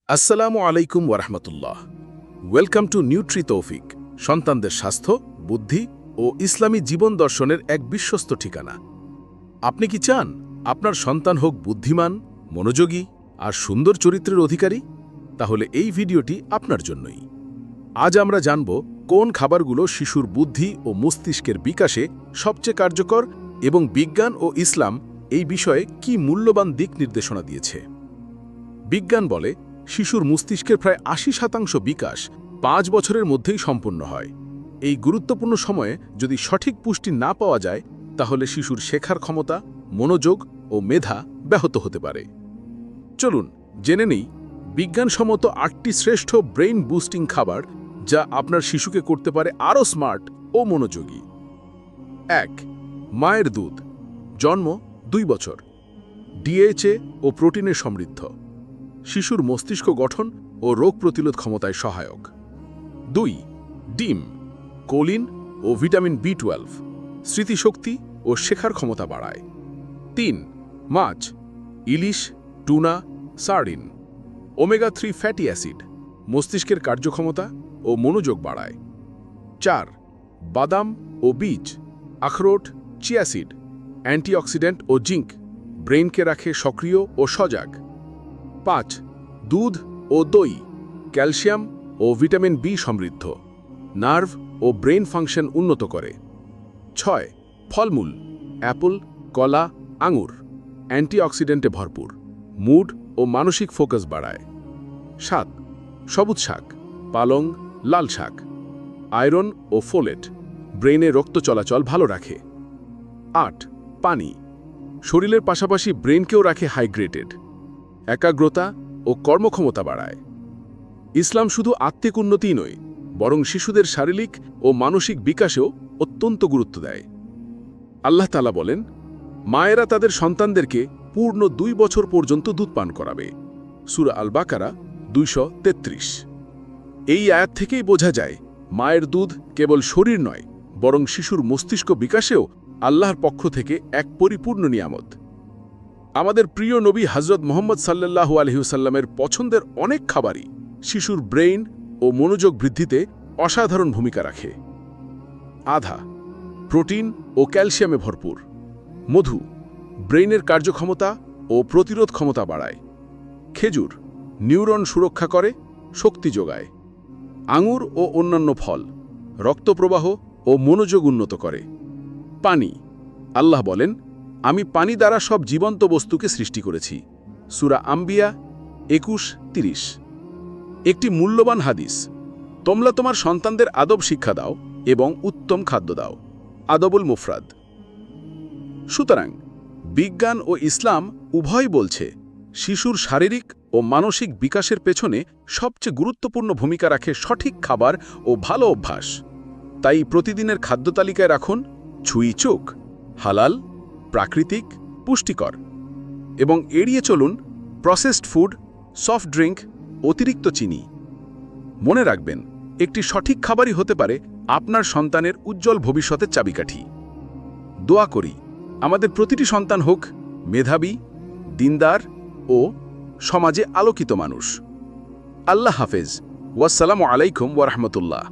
আসসালামু আলাইকুম ওয়ারহমতুল্লাহ। Welcome to Nutri তৌফিক, সন্তানদের স্বাস্থ্য, বুদ্ধি ও ইসলামী জীবন দর্শনের এক বিশ্বস্ত ঠিকানা। আপনি কি চান আপনার সন্তান হোক বুদ্ধিমান, মনোযোগী আর সুন্দর চরিত্রের অধিকারী? তাহলে এই ভিডিওটি আপনার জন্যই। আজ আমরা জানব কোন খাবারগুলো শিশুর বুদ্ধি ও মস্তিষ্কের বিকাশে সবচেয়ে কার্যকর এবং বিজ্ঞান ও ইসলাম এই বিষয়ে কি মূল্যবান দিক নির্দেশনা দিয়েছে। বিজ্ঞান বলে শিশুর মস্তিষ্কের প্রায় ৮০% বিকাশ ৫ বছরের মধ্যেই সম্পন্ন হয়। এই গুরুত্বপূর্ণ সময়ে যদি সঠিক পুষ্টি না পাওয়া যায়, তাহলে শিশুর শেখার ক্ষমতা, মনোযোগ ও মেধা ব্যাহত হতে পারে। চলুন জেনে নেই বিজ্ঞানসম্মত ৮টি শ্রেষ্ঠ ব্রেইন বুস্টিং খাবার, যা আপনার শিশুকে করতে পারে আরও স্মার্ট ও মনোযোগী। ১. মায়ের দুধ। জন্ম ২ বছর। ডিএইচএ ও প্রোটিনে সমৃদ্ধ। শিশুর মস্তিষ্ক গঠন ও রোগ প্রতিরোধ ক্ষমতায় সহায়ক। ২. ডিম। কোলিন ও ভিটামিন B12 স্মৃতিশক্তি ও শেখার ক্ষমতা বাড়ায়। ৩. মাছ। ইলিশ, টুনা, সার্ডিন। ওমেগা-3 ফ্যাটি অ্যাসিড মস্তিষ্কের কার্যক্ষমতা ও মনোযোগ বাড়ায়। ৪. বাদাম ও বীজ, আখরোট, চিয়াসিড, অ্যান্টিঅক্সিডেন্ট ও জিঙ্ক ব্রেইনকে রাখে সক্রিয় ও সজাগ। ৫. দুধ ও দই, ক্যালসিয়াম ও ভিটামিন B সমৃদ্ধ, নার্ভ ও ব্রেইন ফাংশন উন্নত করে। ৬. ফলমূল, অ্যাপল, কলা, আঙুর, অ্যান্টিঅক্সিডেন্টে ভরপুর, মুড ও মানসিক ফোকাস বাড়ায়। ৭. সবুজ শাক, পালং, লাল শাক, আয়রন ও ফোলেট ব্রেইনে রক্ত চলাচল ভালো রাখে। ৮. পানি। শরীরের পাশাপাশি ব্রেইনকেও রাখে হাইড্রেটেড, একাগ্রতা ও কর্মক্ষমতা বাড়ায়। ইসলাম শুধু আত্মিক উন্নতিই নয়, বরং শিশুদের শারীরিক ও মানসিক বিকাশেও অত্যন্ত গুরুত্ব দেয়। আল্লাহ তাআলা বলেন, মায়েরা তাদের সন্তানদেরকে পূর্ণ ২ বছর পর্যন্ত দুধ পান করাবে। সূরা আল বাকারা ২৩৩। এই আয়াত থেকেই বোঝা যায়, মায়ের দুধ কেবল শরীর নয়, বরং শিশুর মস্তিষ্ক বিকাশেও আল্লাহর পক্ষ থেকে এক পরিপূর্ণ নিয়ামত। আমাদের প্রিয় নবী হযরত মুহাম্মদ সাল্লাল্লাহু আলাইহি ওয়াসাল্লামের পছন্দের অনেক খাবারই শিশুর ব্রেইন ও মনোযোগ বৃদ্ধিতে অসাধারণ ভূমিকা রাখে। আধা, প্রোটিন ও ক্যালসিয়ামে ভরপুর। মধু ব্রেইনের কার্যক্ষমতা ও প্রতিরোধ ক্ষমতা বাড়ায়। খেজুর নিউরন সুরক্ষা করে, শক্তি যোগায়। আঙুর ও অন্যান্য ফল রক্তপ্রবাহ ও মনোযোগ উন্নত করে। পানি। আল্লাহ বলেন, আমি পানি দ্বারা সব জীবন্ত বস্তুকে সৃষ্টি করেছি। সূরা আম্বিয়া ২১:৩০। একটি মূল্যবান হাদিস, তোমরা তোমার সন্তানদের আদব শিক্ষা দাও এবং উত্তম খাদ্য দাও। আদবুল মুফরাদ। সুতরাং বিজ্ঞান ও ইসলাম উভয় বলছে, শিশুর শারীরিক ও মানসিক বিকাশের পেছনে সবচেয়ে গুরুত্বপূর্ণ ভূমিকা রাখে সঠিক খাবার ও ভালো অভ্যাস। তাই প্রতিদিনের খাদ্য তালিকায় রাখুন ছুঁই চোখ, হালাল, প্রাকৃতিক, পুষ্টিকর, এবং এড়িয়ে চলুন প্রসেসড ফুড, সফট ড্রিঙ্ক, অতিরিক্ত চিনি। মনে রাখবেন, একটি সঠিক খাবারই হতে পারে আপনার সন্তানের উজ্জ্বল ভবিষ্যতের চাবিকাঠি। দোয়া করি আমাদের প্রতিটি সন্তান হোক মেধাবী, দিনদার ও সমাজে আলোকিত মানুষ। আল্লাহ হাফেজ। ওয়াসসালামু আলাইকুম ওয়া রাহমাতুল্লাহ।